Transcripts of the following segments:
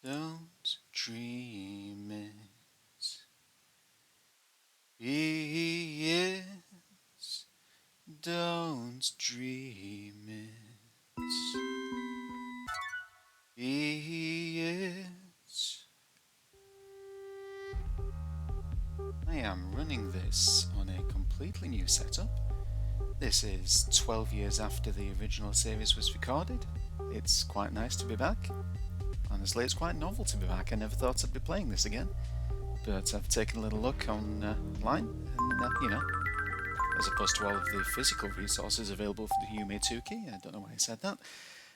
Don't dream it. Yes, don't dream it. Yes. I am running this on a completely new setup. This is 12 years after the original series was recorded. It's quite nice to be back. Honestly, it's quite novel to be back. I never thought I'd be playing this again. But I've taken a little look online, and as opposed to all of the physical resources available for the Yume 2 key, I don't know why I said that,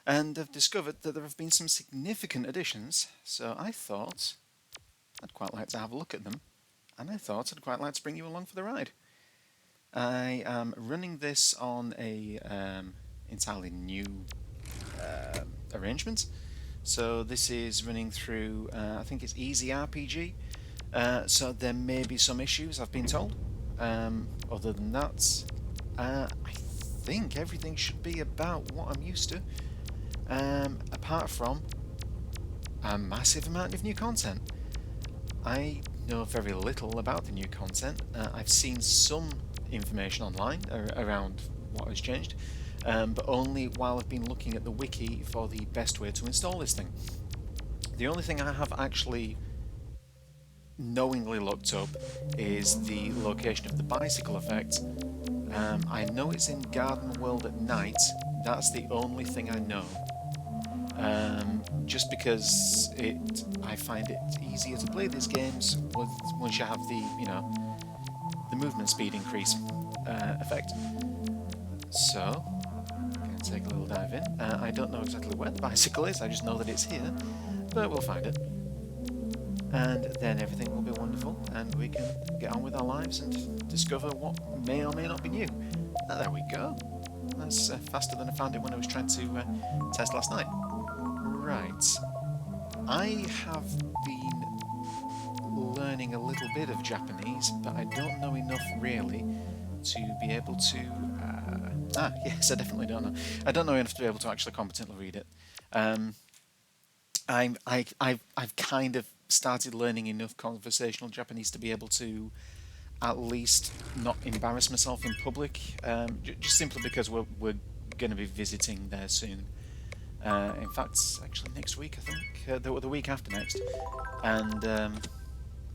and I've discovered that there have been some significant additions, so I thought I'd quite like to have a look at them, and I thought I'd quite like to bring you along for the ride. I am running this on a entirely new arrangement. So this is running through, I think it's Easy RPG. So there may be some issues, I've been told. Other than that, I think everything should be about what I'm used to. Apart from a massive amount of new content. I know very little about the new content. I've seen some information online around what has changed, but only while I've been looking at the wiki for the best way to install this thing. The only thing I have actually knowingly looked up is the location of the bicycle effect. I know it's in Garden World at night. That's the only thing I know. Just because I find it easier to play these games once you have the movement speed increase effect. So, going to take a little dive in. I don't know exactly where the bicycle is. I just know that it's here, but we'll find it. And then everything will be wonderful, and we can get on with our lives and discover what may or may not be new. There we go. That's faster than I found it when I was trying to test last night. Right. I have been learning a little bit of Japanese, but I don't know enough really to be able to. Yes, I definitely don't know. I don't know enough to be able to actually competently read it. Um, I've kind of started learning enough conversational Japanese to be able to at least not embarrass myself in public, just simply because we're going to be visiting there soon. In fact, actually next week, I think, the week after next. And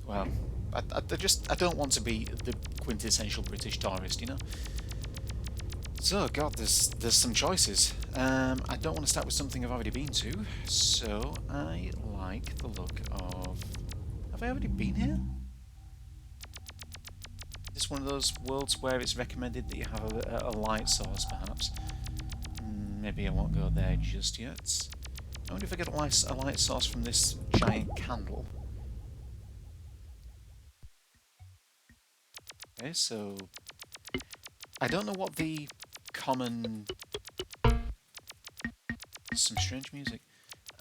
well, I don't want to be the quintessential British tourist, you know. So God, there's some choices. I don't want to start with something I've already been to, so I like the look of. Have I already been here? Is this one of those worlds where it's recommended that you have a light source, perhaps? Maybe I won't go there just yet. I wonder if I get a light source from this giant candle. Okay, so I don't know what the common. Some strange music,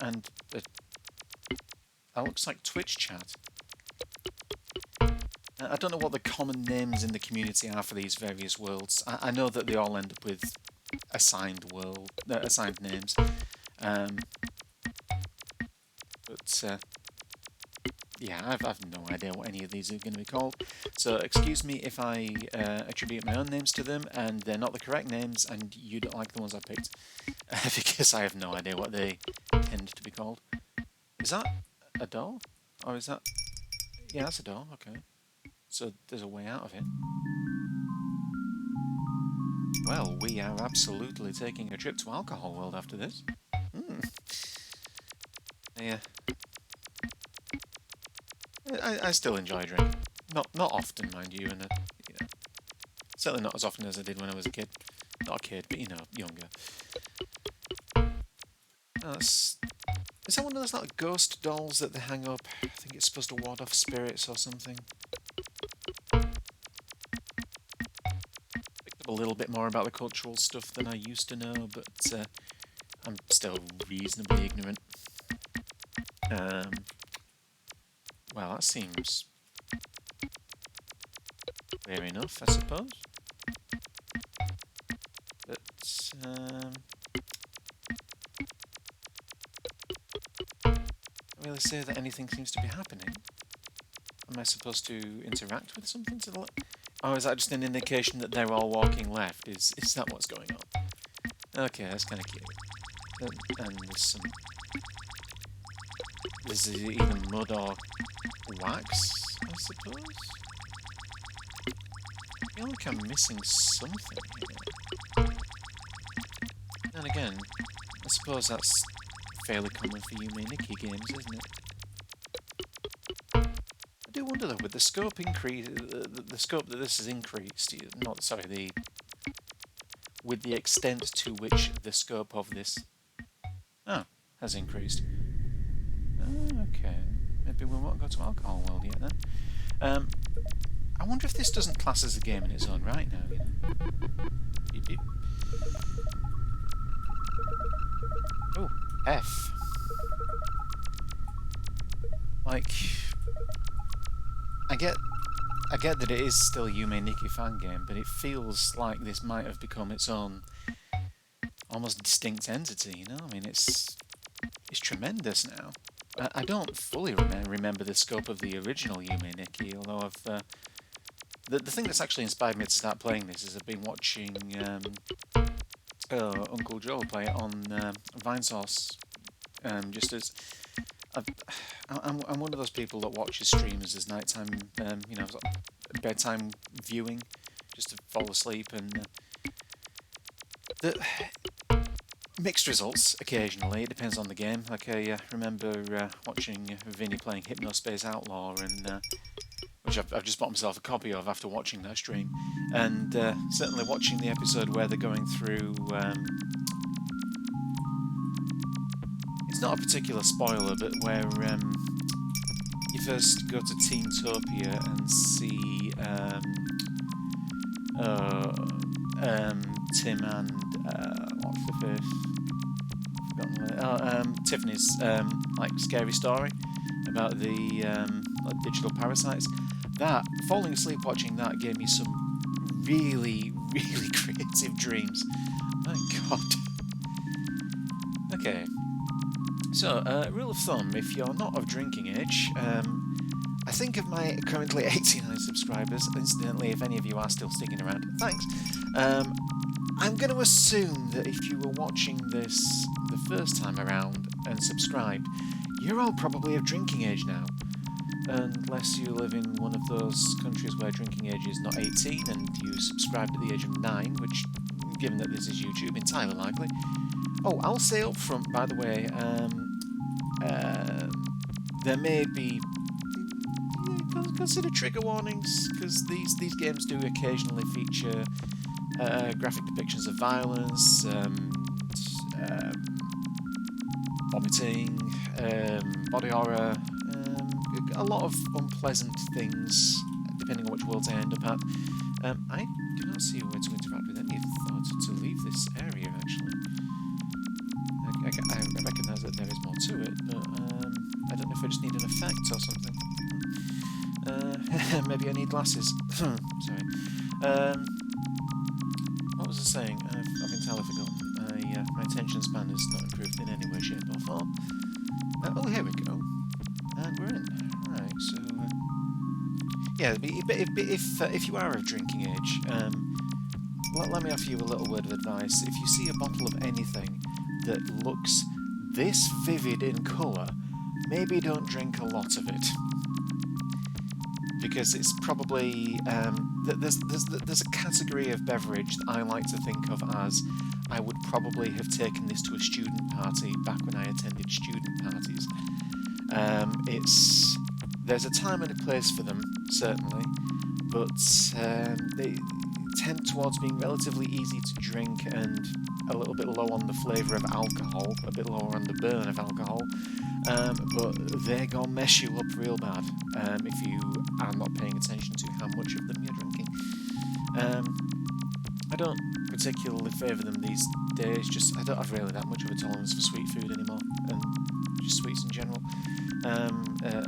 and that looks like Twitch chat. I don't know what the common names in the community are for these various worlds. I know that they all end up with assigned names, but yeah, I've no idea what any of these are going to be called. So excuse me if I attribute my own names to them and they're not the correct names, and you don't like the ones I picked, because I have no idea what they tend to be called. Is that a door, or is that? Yeah, that's a door. Okay. So there's a way out of it. Well, we are absolutely taking a trip to Alcohol World after this. Hmm. Yeah. I still enjoy drinking. Not often, mind you, and certainly not as often as I did when I was a kid. Not a kid, but younger. Oh, is that one of those like ghost dolls that they hang up? I think it's supposed to ward off spirits or something. Picked up a little bit more about the cultural stuff than I used to know, but I'm still reasonably ignorant. Well, that seems fair enough, I suppose. But really say that anything seems to be happening. Am I supposed to interact with something to the left? Or is that just an indication that they're all walking left? Is that what's going on? Okay, that's kind of cute. And there's even mud or wax, I suppose? I feel like I'm missing something here. And again, I suppose that's fairly common for Yume Nikki games, isn't it? I do wonder though, with the scope increase, the scope that this has increased, with the extent to which the scope of this has increased. Okay, maybe we won't go to Alcohol World yet then. I wonder if this doesn't class as a game in its own right now, you know? Oh, F. Like, I get that it is still a Yume Nikki fan game, but it feels like this might have become its own, almost distinct entity, you know? I mean, it's tremendous now. I don't fully remember the scope of the original Yume Nikki, although I've... The thing that's actually inspired me to start playing this is I've been watching Uncle Joe play it on Vinesauce, just as... I'm one of those people that watches streamers as nighttime, bedtime viewing, just to fall asleep, and the mixed results occasionally. It depends on the game. Like I remember watching Vinny playing Hypnospace Outlaw, and which I've just bought myself a copy of after watching that stream, and certainly watching the episode where they're going through. It's not a particular spoiler, but where you first go to Teentopia and see Tim and what's the first? Tiffany's like scary story about the like digital parasites. That falling asleep watching that gave me some really, really creative dreams. My God. Okay. So, rule of thumb, if you're not of drinking age, I think of my currently 89 subscribers, incidentally, if any of you are still sticking around, thanks. I'm going to assume that if you were watching this the first time around and subscribed, you're all probably of drinking age now. Unless you live in one of those countries where drinking age is not 18 and you subscribed at the age of 9, which, given that this is YouTube, entirely likely. Oh, I'll say up front, by the way, there may be... consider trigger warnings, because these games do occasionally feature graphic depictions of violence, vomiting, body horror, a lot of unpleasant things, depending on which worlds I end up at. I do not see a way to interact with any of the thoughts to leave this area, actually. I recognise that there is more to it, but I don't know if I just need an effect or something. Maybe I need glasses. Sorry. What was I saying? I've entirely forgotten. My attention span has not improved in any way, shape or form. Oh, here we go. And we're in. Right, so... yeah, if you are of drinking age, let me offer you a little word of advice. If you see a bottle of anything that looks this vivid in colour, maybe don't drink a lot of it. Because it's probably... there's a category of beverage that I like to think of as I would probably have taken this to a student party back when I attended student parties. There's a time and a place for them, certainly, but they tend towards being relatively easy to drink and a little bit low on the flavour of alcohol, a bit lower on the burn of alcohol, but they're gonna mess you up real bad if you are not paying attention to how much of them you're drinking. I don't particularly favour them these days, I don't have really that much of a tolerance for sweet food anymore, and just sweets in general.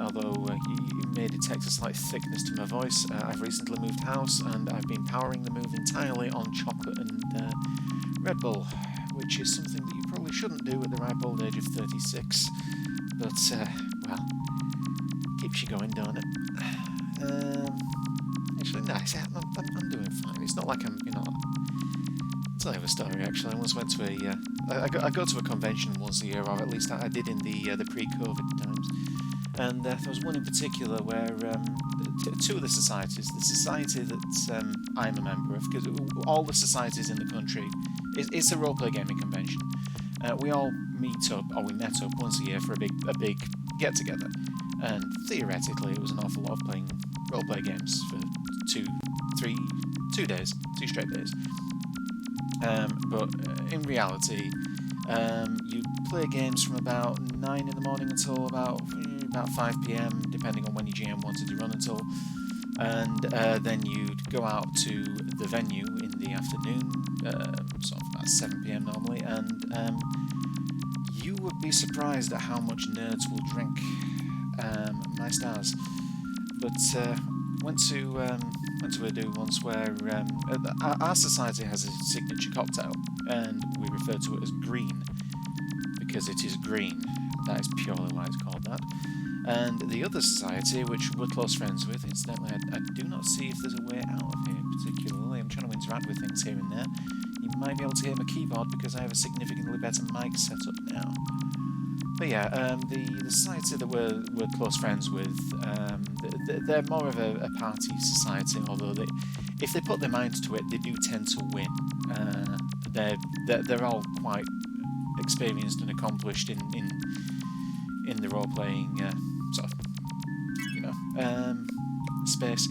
Although you may detect a slight thickness to my voice, I've recently moved house and I've been powering the move entirely on chocolate and Red Bull, which is something that you probably shouldn't do at the ripe old age of 36, But, well, keeps you going, don't it? Actually, nice. Yeah, I'm doing fine. It's not like I'm, I'll tell you a story, actually. I once went to I go to a convention once a year, or at least I did in the pre-COVID times. And there was one in particular where two of the societies, the society that I'm a member of, because all the societies in the country, it's a role-play gaming convention. We all meet up, or we met up once a year for a big get-together. And theoretically, it was an awful lot of playing role-play games for 2 days, 2 straight days. But in reality, you play games from about 9 in the morning until about 5 p.m, depending on when your GM wanted to run until. And then you'd go out to the venue in the afternoon, sort of about 7 p.m. normally, and you would be surprised at how much nerds will drink. My stars. But went to a do once where our society has a signature cocktail, and we refer to it as green because it is green. That is purely why it's called that. And the other society, which we're close friends with, incidentally, I do not see if there's a way out of here particularly. I'm trying to interact with things here and there. You might be able to hear my keyboard because I have a significantly better mic set up now. But yeah, the society that we're close friends with, they're more of a party society, although if they put their minds to it, they do tend to win. They're all quite experienced and accomplished in the role-playing sort of, space.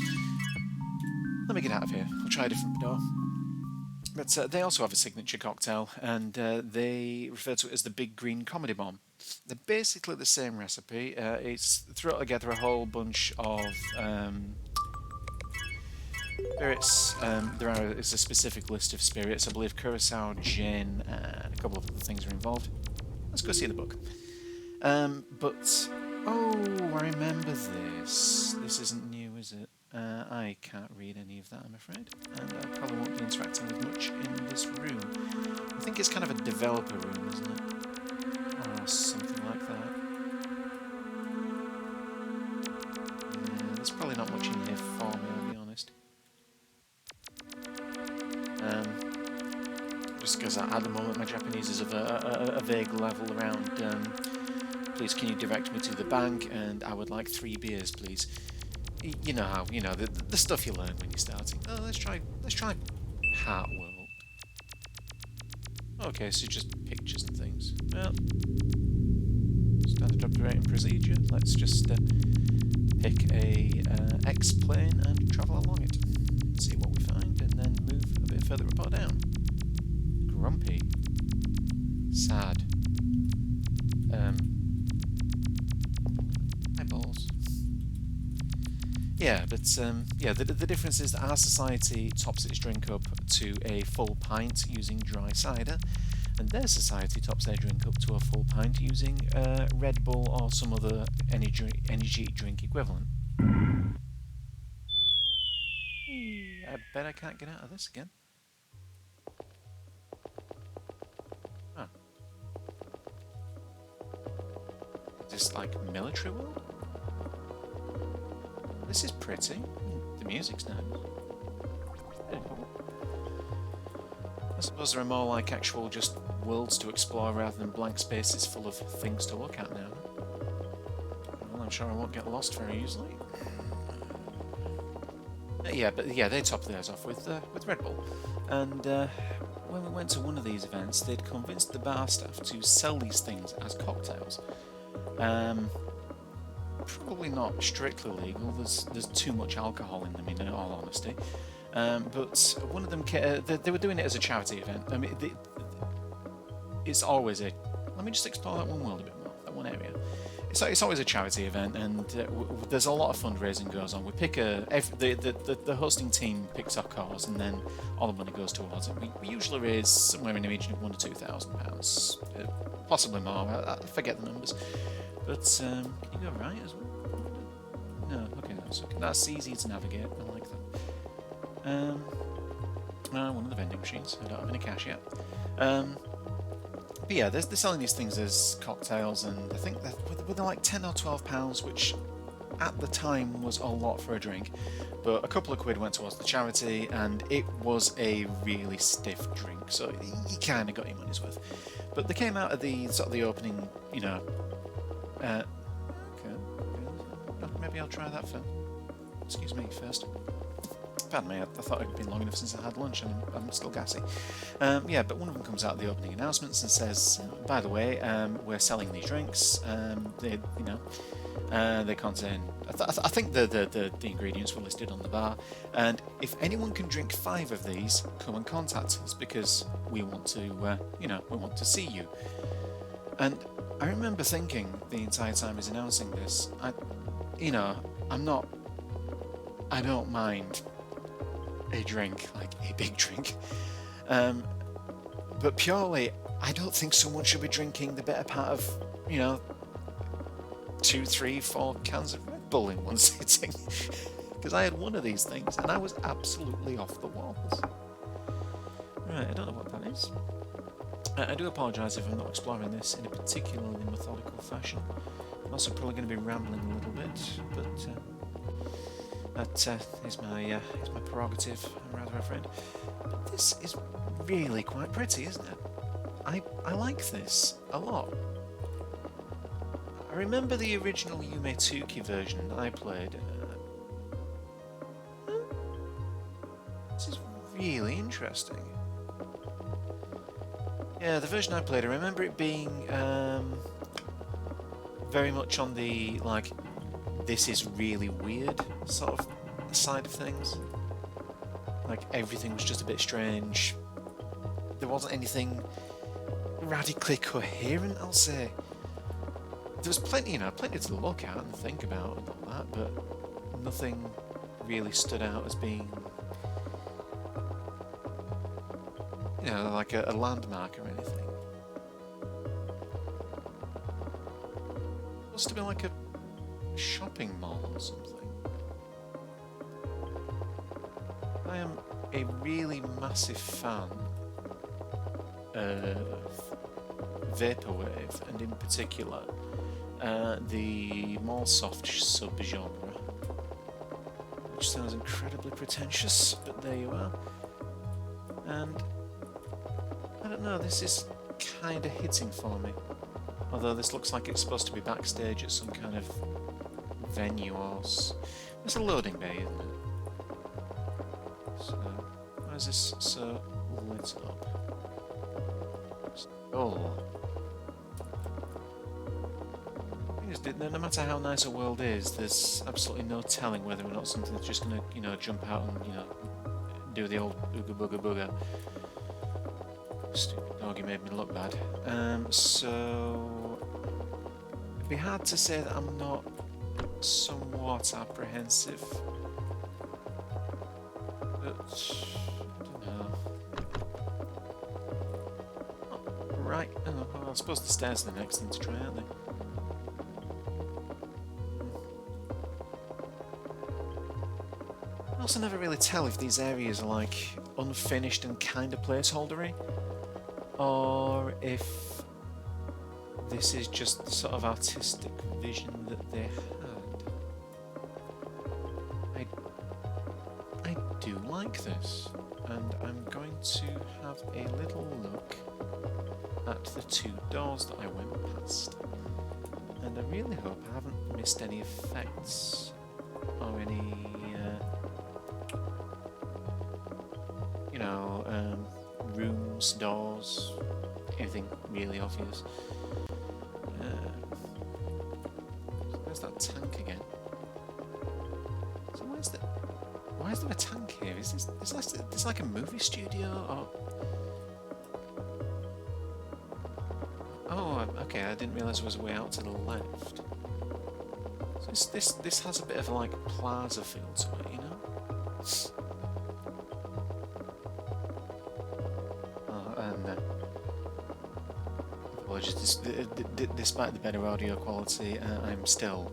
Let me get out of here. I'll try a different door. But they also have a signature cocktail, and they refer to it as the Big Green Comedy Bomb. They're basically the same recipe. It's throw together a whole bunch of spirits. It's a specific list of spirits. I believe curacao, gin, and a couple of other things are involved. Let's go see the book. But I remember this. This isn't new, is it? I can't read any of that, I'm afraid, and I probably won't be interacting with much in this room. I think it's kind of a developer room, isn't it? Or something like that. Yeah, there's probably not much in here for me, I'll be honest. Just because at the moment my Japanese is of a vague level around, please can you direct me to the bank, and I would like 3 beers, please. You know how, the stuff you learn when you're starting. Oh, let's try Heart World. Okay, so just pictures and things. Well, standard operating procedure. Let's just pick a X-plane and travel along it. See what we find, and then move a bit further up or down. Grumpy. Sad. Eyeballs. Yeah, but the difference is that our society tops its drink up to a full pint using dry cider, and their society tops their drink up to a full pint using Red Bull or some other energy drink equivalent. I bet I can't get out of this again. Oh. Is this like military world? This is pretty. The music's nice. I suppose there are more like actual just worlds to explore rather than blank spaces full of things to look at now. Well, I'm sure I won't get lost very easily. They top theirs off with Red Bull. And when we went to one of these events, they'd convinced the bar staff to sell these things as cocktails. Probably not strictly legal. There's too much alcohol in them, in all honesty. But one of them, they were doing it as a charity event. I mean, it's always a. Let me just explore that one world a bit more, that one area. It's always a charity event, and there's a lot of fundraising goes on. We pick the hosting team picks our cause, and then all the money goes towards it. We usually raise somewhere in the region of £1,000 to £2,000, possibly more. I forget the numbers. But can you go right as well? No, okay, that's easy to navigate. I like that. One of the vending machines. I don't have any cash yet. But yeah, they're selling these things as cocktails, and I think they're like £10 or £12, which at the time was a lot for a drink. But a couple of quid went towards the charity, and it was a really stiff drink, so you kind of got your money's worth. But they came out of the sort of the opening, you know. Okay, maybe I'll try that for. Excuse me first. Pardon me, I thought it'd been long enough since I had lunch and I'm still gassy. Yeah, but one of them comes out of the opening announcements and says, by the way, we're selling these drinks. They, you know, they contain. I think the ingredients were listed on the bar, and if anyone can drink 5 of these, come and contact us because we want to, you know, we want to see you. And I remember thinking the entire time he's announcing this, you know, I don't mind a drink, like a big drink, but purely, I don't think someone should be drinking the better part of, you know, 2, 3, 4 cans of Red Bull in one sitting, because I had one of these things and I was absolutely off the walls. Right, I don't know what that is. I do apologise if I'm not exploring this in a particularly methodical fashion. I'm also probably going to be rambling a little bit, but that is my prerogative, I'm rather afraid. But this is really quite pretty, isn't it? I like this a lot. I remember the original Yume version that I played. This is really interesting. Yeah, the version I played, I remember it being very much on the, like, this is really weird sort of side of things. Like, everything was just a bit strange. There wasn't anything radically coherent, I'll say. There was plenty, you know, plenty to look at and think about and all that, but nothing really stood out as being, you know, like a landmark or anything. It must have been like a shopping mall or something. I am a really massive fan of Vaporwave, and in particular the Mallsoft subgenre, which sounds incredibly pretentious, but there you are. And I don't know, this is kind of hitting for me. Although this looks like it's supposed to be backstage at some kind of venue or... It's a loading bay, isn't it? So, why is this so lit up? Oh. No matter how nice a world is, there's absolutely no telling whether or not something's just going to, you know, jump out and, you know, do the old ooga booga booga. Stupid doggy made me look bad. So it'd be hard to say that I'm not somewhat apprehensive. But I don't know. Oh, right. Oh, well, I suppose the stairs are the next thing to try, aren't they? I also never really tell if these areas are like unfinished and kind of placeholdery, or if this is just the sort of artistic vision that they had. I do like this, and I'm going to have a little look at the 2 doors that I went past, and I really hope I haven't missed any effects or any rooms, doors, anything really obvious. Where's that tank again? So why is there a tank here? Is this like a movie studio or? Oh, okay. I didn't realise there was a way out to the left. So this has a bit of a like plaza feel to it, you know. Despite the better audio quality, I'm still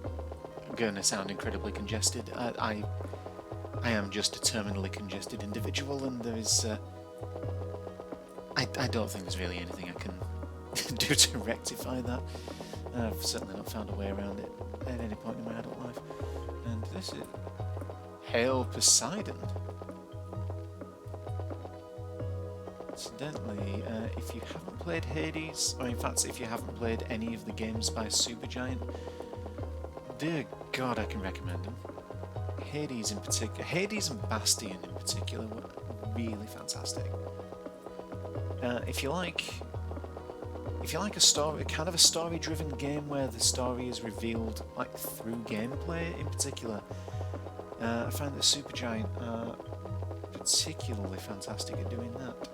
going to sound incredibly congested. I am just a terminally congested individual, and there is... I don't think there's really anything I can do to rectify that. I've certainly not found a way around it at any point in my adult life. And this is... Hail Poseidon! Incidentally, if you haven't played Hades, or in fact if you haven't played any of the games by Supergiant, dear God, I can recommend them. Hades in particular, Hades and Bastion in particular were really fantastic. If you like a story, kind of a story-driven game where the story is revealed like through gameplay in particular, I find that Supergiant are particularly fantastic at doing that.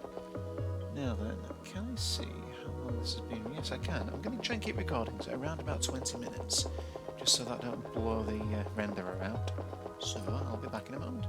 Now then, can I see how long this has been? Yes, I can. I'm going to try and keep recording, so around about 20 minutes, just so that I don't blow the renderer out. So I'll be back in a moment.